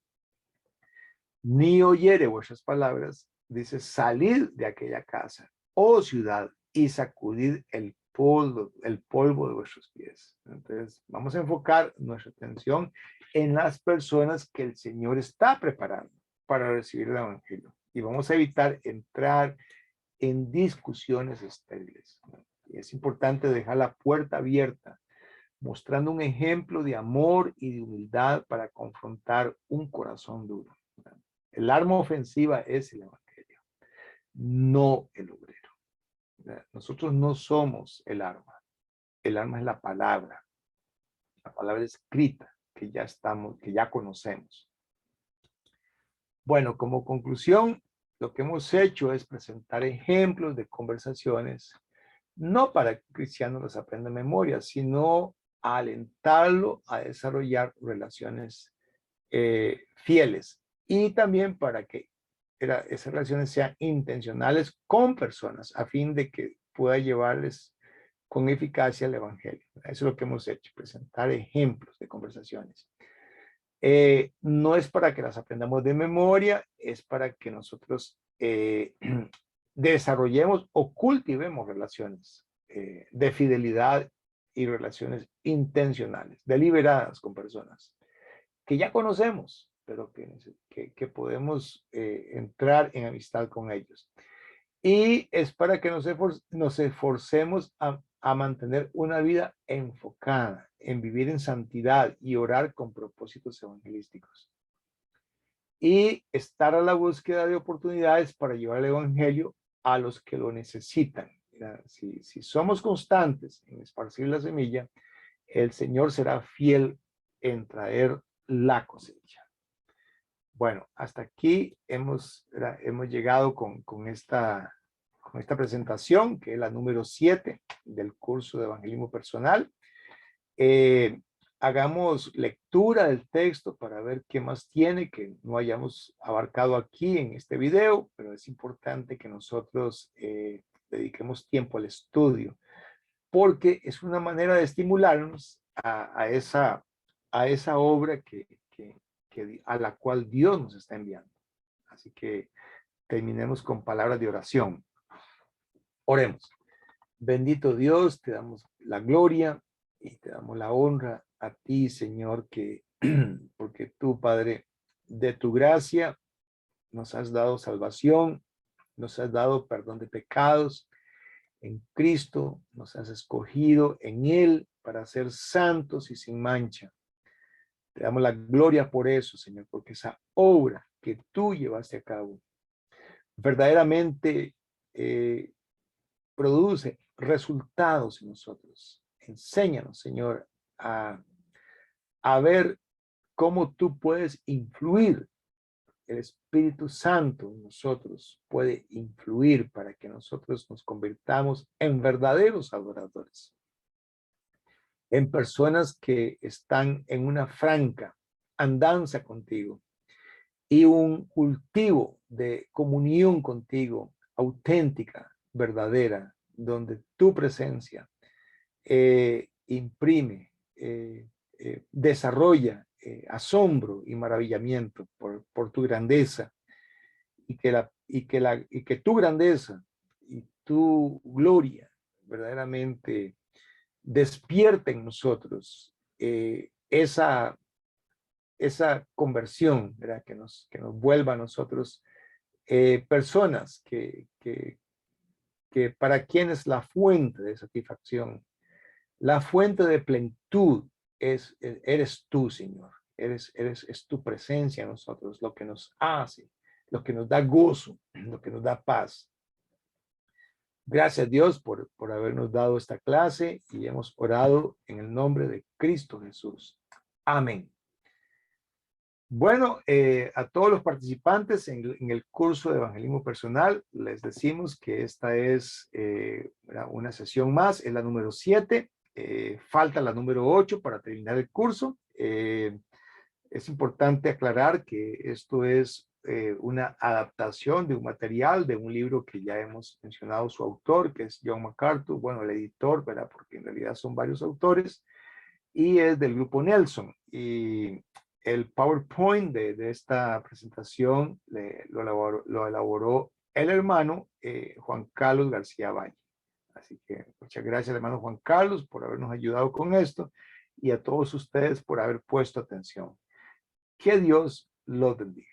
ni oyere vuestras palabras, dice, salid de aquella casa, oh ciudad, y sacudid el polvo de vuestros pies. Entonces, vamos a enfocar nuestra atención en las personas que el Señor está preparando para recibir el Evangelio. Y vamos a evitar entrar en discusiones estériles. Y es importante dejar la puerta abierta, mostrando un ejemplo de amor y de humildad para confrontar un corazón duro. El arma ofensiva es el Evangelio, no el obrero. Nosotros no somos el arma es la palabra escrita que ya conocemos. Bueno, como conclusión, lo que hemos hecho es presentar ejemplos de conversaciones, no para que cristianos los aprenda de memoria, sino a alentarlo a desarrollar relaciones fieles y también para que esas relaciones sean intencionales con personas a fin de que pueda llevarles con eficacia el evangelio. Eso es lo que hemos hecho, presentar ejemplos de conversaciones. No es para que las aprendamos de memoria, es para que nosotros desarrollemos o cultivemos relaciones de fidelidad y relaciones intencionales, deliberadas con personas que ya conocemos, pero que podemos entrar en amistad con ellos. Y es para que nos esforcemos a mantener una vida enfocada en vivir en santidad y orar con propósitos evangelísticos. Y estar a la búsqueda de oportunidades para llevar el evangelio a los que lo necesitan. Si somos constantes en esparcir la semilla, el Señor será fiel en traer la cosecha. Bueno, hasta aquí hemos llegado con esta presentación, que es la número 7 del curso de Evangelismo Personal. Hagamos lectura del texto para ver qué más tiene que no hayamos abarcado aquí en este video, pero es importante que nosotros dediquemos tiempo al estudio, porque es una manera de estimularnos a esa obra a la cual Dios nos está enviando. Así que terminemos con palabras de oración. Oremos. Bendito Dios, te damos la gloria y te damos la honra a ti, Señor, porque tú, Padre, de tu gracia nos has dado salvación, nos has dado perdón de pecados. En Cristo nos has escogido en Él para ser santos y sin mancha. Te damos la gloria por eso, Señor, porque esa obra que tú llevaste a cabo verdaderamente produce resultados en nosotros. Enséñanos, Señor, a ver cómo tú puedes influir. El Espíritu Santo en nosotros puede influir para que nosotros nos convirtamos en verdaderos adoradores, en personas que están en una franca andanza contigo y un cultivo de comunión contigo auténtica, verdadera, donde tu presencia imprime, desarrolla asombro y maravillamiento por tu grandeza, y que tu grandeza y tu gloria verdaderamente despierta en nosotros esa conversión, ¿verdad? Que nos vuelva a nosotros personas que para quienes la fuente de satisfacción, la fuente de plenitud eres tú, Señor. Es tu presencia en nosotros lo que nos hace, lo que nos da gozo, lo que nos da paz. Gracias, Dios, por habernos dado esta clase, y hemos orado en el nombre de Cristo Jesús. Amén. Bueno, a todos los participantes en el curso de evangelismo personal, les decimos que esta es una sesión más, es la número 7. Falta la número 8 para terminar el curso. Es importante aclarar que esto es una adaptación de un material, de un libro que ya hemos mencionado su autor, que es John MacArthur, bueno, el editor, ¿verdad? Porque en realidad son varios autores, y es del grupo Nelson. Y el PowerPoint de esta presentación lo elaboró el hermano Juan Carlos García Valle. Así que muchas gracias, hermano Juan Carlos, por habernos ayudado con esto, y a todos ustedes por haber puesto atención. Que Dios los bendiga.